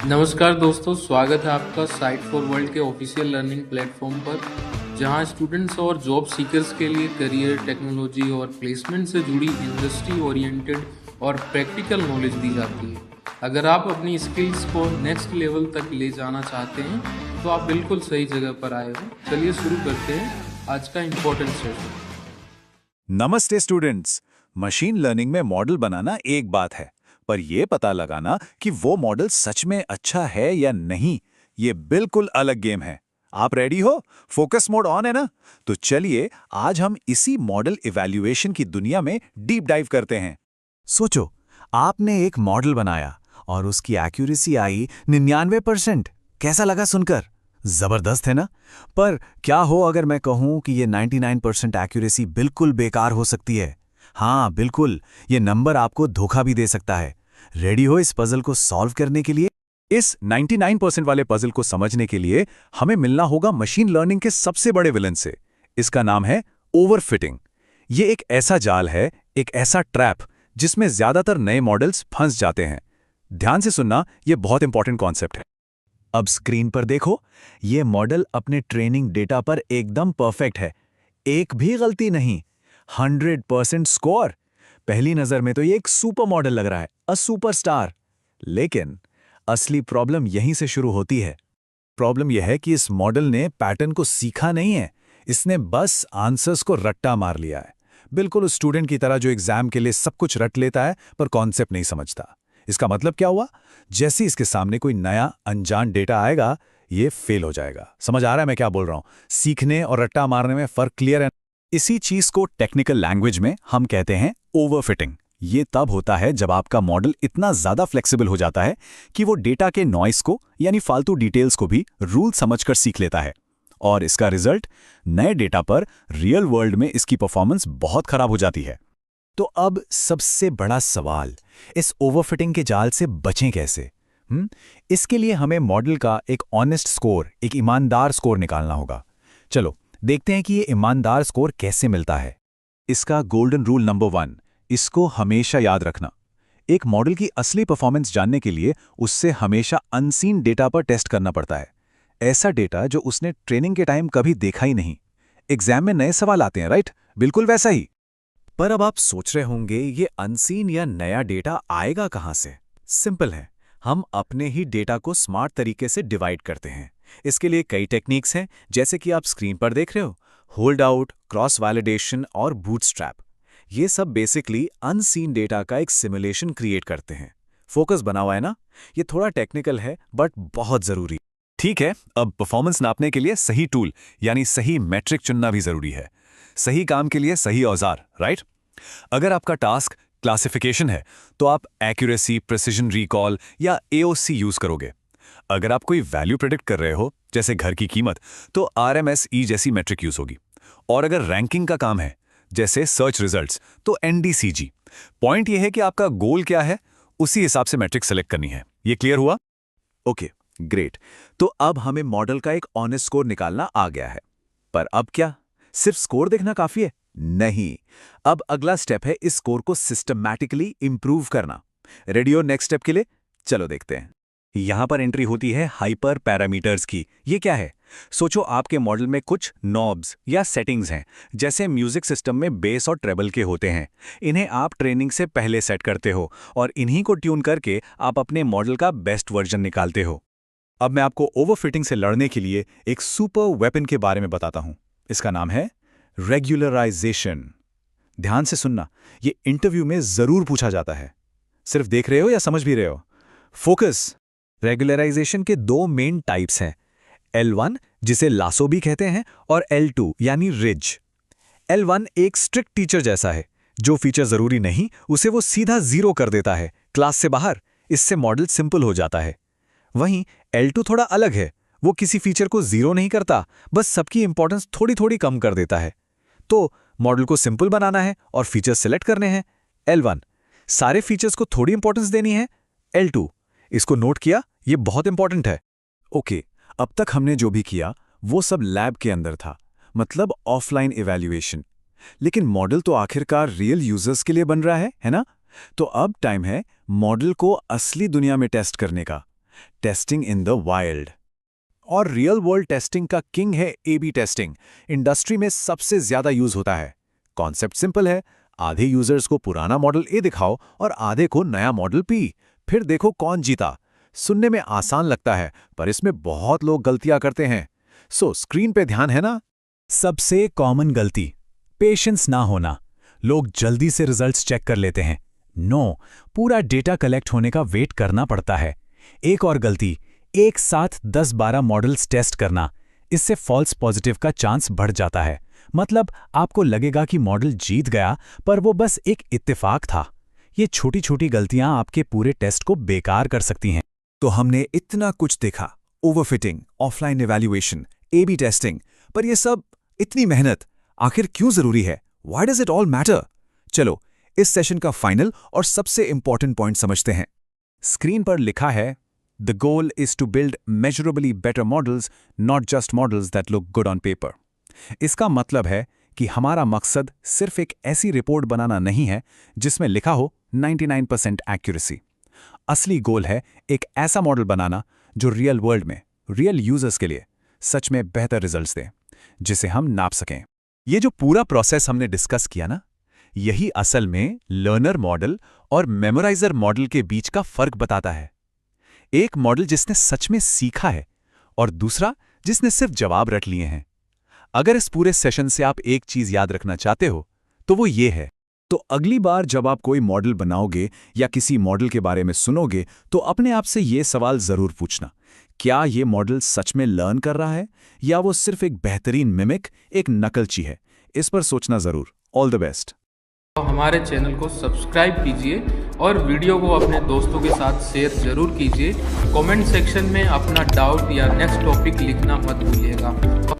नमस्कार दोस्तों, स्वागत है आपका साइट फॉर वर्ल्ड के ऑफिशियल लर्निंग प्लेटफॉर्म पर, जहां स्टूडेंट्स और जॉब सीकर्स के लिए करियर, टेक्नोलॉजी और प्लेसमेंट से जुड़ी इंडस्ट्री ओरिएंटेड और प्रैक्टिकल नॉलेज दी जाती है। अगर आप अपनी स्किल्स को नेक्स्ट लेवल तक ले जाना चाहते हैं तो आप बिल्कुल सही जगह पर आए हो। चलिए शुरू करते हैं आज का इम्पोर्टेंट सेशन। नमस्ते स्टूडेंट्स। मशीन लर्निंग में मॉडल बनाना एक बात है, पर यह पता लगाना कि वो मॉडल सच में अच्छा है या नहीं, ये बिल्कुल अलग गेम है। आप रेडी हो? फोकस मोड ऑन है ना? तो चलिए आज हम इसी मॉडल इवैल्यूएशन की दुनिया में डीप डाइव करते हैं। सोचो, आपने एक मॉडल बनाया और उसकी एक्यूरेसी आई 99%। कैसा लगा सुनकर? जबरदस्त है ना? पर क्या हो अगर मैं कहूं कि ये 99% एक्यूरेसी बिल्कुल बेकार हो सकती है? हाँ बिल्कुल, ये नंबर आपको धोखा भी दे सकता है। रेडी हो इस पजल को सॉल्व करने के लिए? इस 99% वाले पजल को समझने के लिए हमें मिलना होगा मशीन लर्निंग के सबसे बड़े विलन से। इसका नाम है ओवरफिटिंग। ये एक ऐसा जाल है, एक ऐसा ट्रैप जिसमें ज्यादातर नए मॉडल्स फंस जाते हैं। ध्यान से सुनना, यह बहुत इंपॉर्टेंट कॉन्सेप्ट है। अब स्क्रीन पर देखो, ये मॉडल अपने ट्रेनिंग डेटा पर एकदम परफेक्ट है, एक भी गलती नहीं, 100% स्कोर। पहली नजर में तो ये एक सुपर मॉडल लग रहा है, अ सुपरस्टार। लेकिन असली प्रॉब्लम यहीं से शुरू होती है। प्रॉब्लम यह है कि इस मॉडल ने पैटर्न को सीखा नहीं है, इसने बस आंसर्स को रट्टा मार लिया है। बिल्कुल उस स्टूडेंट की तरह जो एग्जाम के लिए सब कुछ रट लेता है पर कॉन्सेप्ट नहीं समझता। इसका मतलब क्या हुआ? जैसे इसके सामने कोई नया अनजान डेटा आएगा, ये फेल हो जाएगा। समझ आ रहा है मैं क्या बोल रहा हूं? सीखने और रट्टा मारने में फर्क क्लियर है? इसी चीज को टेक्निकल लैंग्वेज में हम कहते हैं ओवरफिटिंग। ये तब होता है जब आपका मॉडल इतना ज्यादा फ्लेक्सिबल हो जाता है कि वो डेटा के नॉइस को यानी फालतू डिटेल्स को भी रूल समझकर सीख लेता है। और इसका रिजल्ट, नए डेटा पर रियल वर्ल्ड में इसकी परफॉर्मेंस बहुत खराब हो जाती है। तो अब सबसे बड़ा सवाल, इस ओवरफिटिंग के जाल से बचें कैसे? इसके लिए हमें मॉडल का एक ऑनेस्ट स्कोर, एक ईमानदार स्कोर निकालना होगा। चलो देखते हैं कि ये ईमानदार स्कोर कैसे मिलता है। इसका गोल्डन रूल नंबर 1, इसको हमेशा याद रखना। एक मॉडल की असली परफॉर्मेंस जानने के लिए उससे हमेशा अनसीन डेटा पर टेस्ट करना पड़ता है। ऐसा डेटा जो उसने ट्रेनिंग के टाइम कभी देखा ही नहीं। एग्जाम में नए सवाल आते हैं, राइट? बिल्कुल वैसा ही। पर अब आप सोच रहे होंगे, ये अनसीन या नया डेटा आएगा कहां से? सिंपल है, हम अपने ही डेटा को स्मार्ट तरीके से डिवाइड करते हैं। इसके लिए कई टेक्निक्स हैं, जैसे कि आप स्क्रीन पर देख रहे हो, होल्ड आउट, क्रॉस वैलिडेशन और बूटस्ट्रैप। ये सब बेसिकली अनसीन डेटा का एक सिमुलेशन क्रिएट करते हैं। फोकस बना हुआ है ना? ये थोड़ा टेक्निकल है बट बहुत जरूरी। ठीक है, अब परफॉर्मेंस नापने के लिए सही टूल यानी सही मैट्रिक चुनना भी जरूरी है। सही काम के लिए सही औजार, राइट? अगर आपका टास्क क्लासिफिकेशन है तो आप एक्यूरेसी, प्रिसिजन रिकॉल या एओसी यूज करोगे। अगर आप कोई वैल्यू प्रेडिक्ट कर रहे हो, जैसे घर की कीमत, तो आरएमएसई जैसी मैट्रिक यूज होगी। और अगर रैंकिंग का काम है, जैसे सर्च रिजल्ट्स, तो एनडीसीजी। पॉइंट यह है कि आपका गोल क्या है, उसी हिसाब से मैट्रिक सेलेक्ट करनी है। ये क्लियर हुआ? Okay, great. तो अब हमें मॉडल का एक ऑनेस्ट स्कोर निकालना आ गया है। पर अब क्या सिर्फ स्कोर देखना काफी है? नहीं, अब अगला स्टेप है इस स्कोर को सिस्टमैटिकली इंप्रूव करना। रेडी हो नेक्स्ट स्टेप के लिए? चलो देखते हैं। यहां पर एंट्री होती है हाइपर पैरामीटर्स की। ये क्या है? सोचो आपके मॉडल में कुछ नॉब्स या सेटिंग्स हैं, जैसे म्यूजिक सिस्टम में बेस और ट्रेबल के होते हैं। इन्हें आप ट्रेनिंग से पहले सेट करते हो और इन्हीं को ट्यून करके आप अपने मॉडल का बेस्ट वर्जन निकालते हो। अब मैं आपको ओवरफिटिंग से लड़ने के लिए एक सुपर वेपन के बारे में बताता हूं। इसका नाम है रेगुलराइजेशन। ध्यान से सुनना, ये इंटरव्यू में जरूर पूछा जाता है। सिर्फ देख रहे हो या समझ भी रहे हो? फोकस। रेगुलराइजेशन के दो मेन टाइप्स हैं, L1 जिसे लासो भी कहते हैं और L2 यानी रिज। L1 एक स्ट्रिक्ट टीचर जैसा है, जो फीचर जरूरी नहीं उसे वो सीधा 0 कर देता है क्लास से बाहर। इससे मॉडल सिंपल हो जाता है। वहीं L2 थोड़ा अलग है, वो किसी फीचर को 0 नहीं करता, बस सबकी इंपॉर्टेंस थोड़ी थोड़ी कम कर देता है। तो मॉडल को सिंपल बनाना है और फीचर्स सेलेक्ट करने हैं, L1। सारे फीचर्स को थोड़ी इंपॉर्टेंस देनी है, L2। इसको नोट किया? ये बहुत इंपॉर्टेंट है। ओके, अब तक हमने जो भी किया वो सब लैब के अंदर था, मतलब ऑफलाइन इवैल्यूएशन। लेकिन मॉडल तो आखिरकार रियल यूजर्स के लिए बन रहा है ना? तो अब टाइम है मॉडल को असली दुनिया में टेस्ट करने का। Testing in the wild. और रियल वर्ल्ड टेस्टिंग का किंग है A/B टेस्टिंग। इंडस्ट्री में सबसे ज्यादा यूज होता है। कॉन्सेप्ट सिंपल है, आधे यूजर्स को पुराना मॉडल A दिखाओ और आधे को नया मॉडल P, फिर देखो कौन जीता। सुनने में आसान लगता है, पर इसमें बहुत लोग गलतियां करते हैं। सो स्क्रीन पे ध्यान है ना? सबसे कॉमन गलती, पेशेंस ना होना। लोग जल्दी से रिजल्ट्स चेक कर लेते हैं। नो, पूरा डेटा कलेक्ट होने का वेट करना पड़ता है। एक और गलती, एक साथ 10-12 मॉडल्स टेस्ट करना। इससे फॉल्स पॉजिटिव का चांस बढ़ जाता है। मतलब आपको लगेगा कि मॉडल जीत गया, पर वो बस एक इत्तेफाक था। ये छोटी छोटी गलतियां आपके पूरे टेस्ट को बेकार कर सकती हैं। तो हमने इतना कुछ देखा, overfitting, offline evaluation, A/B testing, पर ये सब इतनी मेहनत आखिर क्यों जरूरी है? Why does it all matter? चलो इस सेशन का फाइनल और सबसे इंपॉर्टेंट पॉइंट समझते हैं। स्क्रीन पर लिखा है, The goal is to build measurably better models, not just models that look good on paper. इसका मतलब है कि हमारा मकसद सिर्फ एक ऐसी रिपोर्ट बनाना नहीं है जिसमें लिखा हो 99% एक्यूरेसी। असली गोल है एक ऐसा मॉडल बनाना जो रियल वर्ल्ड में, रियल यूजर्स के लिए सच में बेहतर रिजल्ट्स दे, जिसे हम नाप सकें। ये जो पूरा प्रोसेस हमने डिस्कस किया ना, यही असल में लर्नर मॉडल और मेमोराइजर मॉडल के बीच का फर्क बताता है। एक मॉडल जिसने सच में सीखा है और दूसरा जिसने सिर्फ जवाब रट लिए हैं। अगर इस पूरे सेशन से आप एक चीज याद रखना चाहते हो तो वो ये है, तो अगली बार जब आप कोई मॉडल बनाओगे या किसी मॉडल के बारे में सुनोगे तो अपने आप से ये सवाल जरूर पूछना, क्या ये मॉडल सच में लर्न कर रहा है या वो सिर्फ एक बेहतरीन मिमिक, एक नकलची है? इस पर सोचना जरूर। All the best. तो हमारे चैनल को सब्सक्राइब कीजिए और वीडियो को अपने दोस्तों के साथ शेयर जरूर कीजिए। कमेंट सेक्शन में अपना डाउट या नेक्स्ट टॉपिक लिखना मत भूलिएगा।